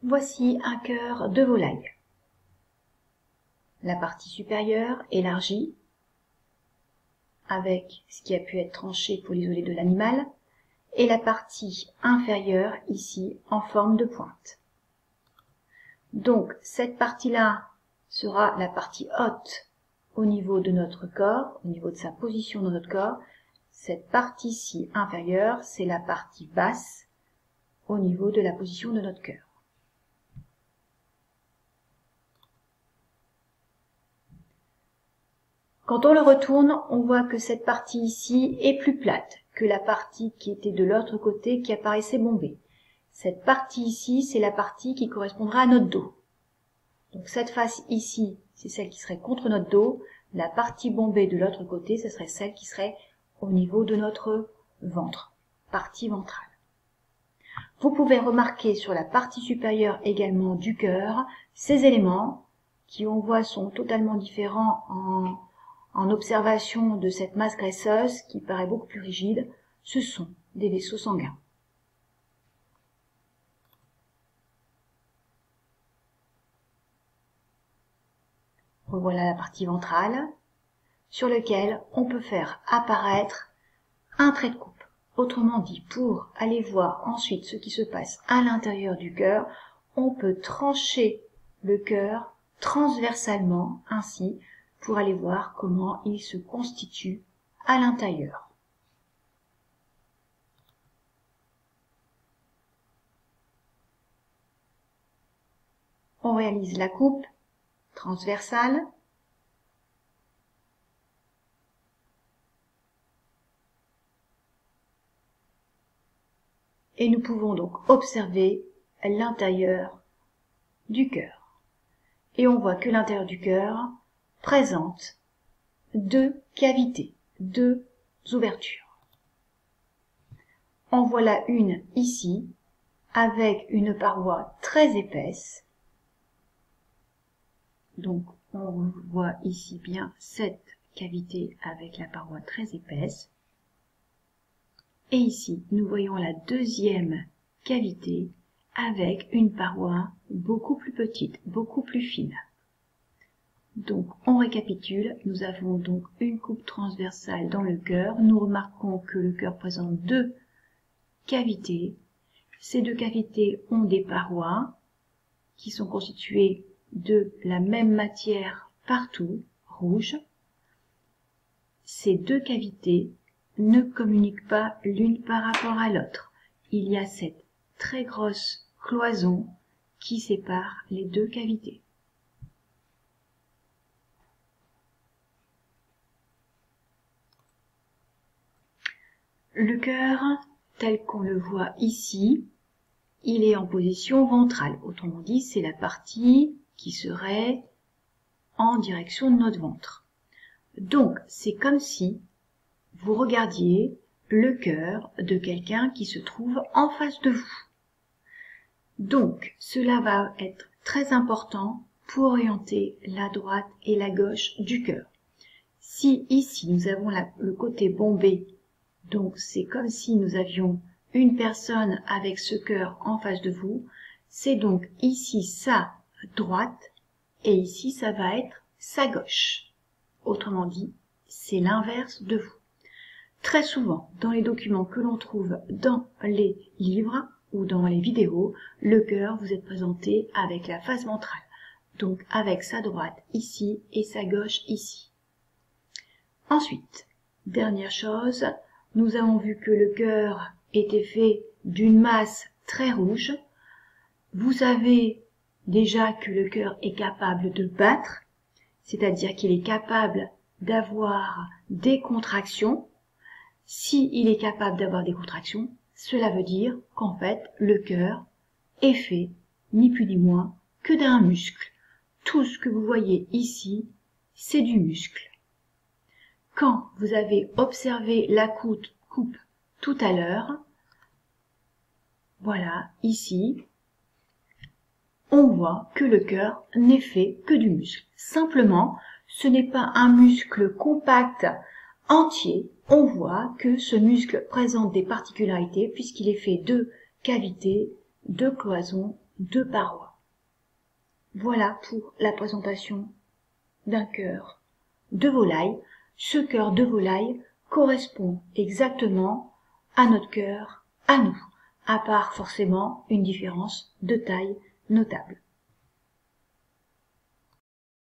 Voici un cœur de volaille. La partie supérieure élargie, avec ce qui a pu être tranché pour l'isoler de l'animal, et la partie inférieure ici en forme de pointe. Donc cette partie-là sera la partie haute au niveau de notre corps, au niveau de sa position dans notre corps. Cette partie-ci inférieure, c'est la partie basse au niveau de la position de notre cœur. Quand on le retourne, on voit que cette partie ici est plus plate que la partie qui était de l'autre côté qui apparaissait bombée. Cette partie ici, c'est la partie qui correspondra à notre dos. Donc cette face ici, c'est celle qui serait contre notre dos. La partie bombée de l'autre côté, ce serait celle qui serait au niveau de notre ventre, partie ventrale. Vous pouvez remarquer sur la partie supérieure également du cœur, ces éléments qui on voit sont totalement différents en observation de cette masse graisseuse qui paraît beaucoup plus rigide. Ce sont des vaisseaux sanguins. Revoilà la partie ventrale sur laquelle on peut faire apparaître un trait de coupe. Autrement dit, pour aller voir ensuite ce qui se passe à l'intérieur du cœur, on peut trancher le cœur transversalement ainsi pour aller voir comment il se constitue à l'intérieur. On réalise la coupe transversale. Et nous pouvons donc observer l'intérieur du cœur. Et on voit que l'intérieur du cœur présente deux cavités, deux ouvertures. En voilà une ici, avec une paroi très épaisse. Donc on voit ici bien cette cavité avec la paroi très épaisse. Et ici, nous voyons la deuxième cavité avec une paroi beaucoup plus petite, beaucoup plus fine. Donc, on récapitule. Nous avons donc une coupe transversale dans le cœur. Nous remarquons que le cœur présente deux cavités. Ces deux cavités ont des parois qui sont constituées de la même matière partout, rouge. Ces deux cavités ne communiquent pas l'une par rapport à l'autre. Il y a cette très grosse cloison qui sépare les deux cavités. Le cœur, tel qu'on le voit ici, il est en position ventrale. Autrement dit, c'est la partie qui serait en direction de notre ventre. Donc, c'est comme si vous regardiez le cœur de quelqu'un qui se trouve en face de vous. Donc, cela va être très important pour orienter la droite et la gauche du cœur. Si ici, nous avons le côté bombé, donc c'est comme si nous avions une personne avec ce cœur en face de vous, c'est donc ici sa droite et ici ça va être sa gauche. Autrement dit, c'est l'inverse de vous. Très souvent, dans les documents que l'on trouve dans les livres ou dans les vidéos, le cœur vous est présenté avec la face ventrale, donc avec sa droite ici et sa gauche ici. Ensuite, dernière chose, nous avons vu que le cœur était fait d'une masse très rouge. Vous savez déjà que le cœur est capable de battre, c'est-à-dire qu'il est capable d'avoir des contractions. S'il est capable d'avoir des contractions, cela veut dire qu'en fait, le cœur est fait, ni plus ni moins, que d'un muscle. Tout ce que vous voyez ici, c'est du muscle. Quand vous avez observé la coupe tout à l'heure, voilà, ici, on voit que le cœur n'est fait que du muscle. Simplement, ce n'est pas un muscle compact entier. On voit que ce muscle présente des particularités puisqu'il est fait de cavités, de cloisons, 2 parois. Voilà pour la présentation d'un cœur de volaille. Ce cœur de volaille correspond exactement à notre cœur, à nous, à part forcément une différence de taille notable.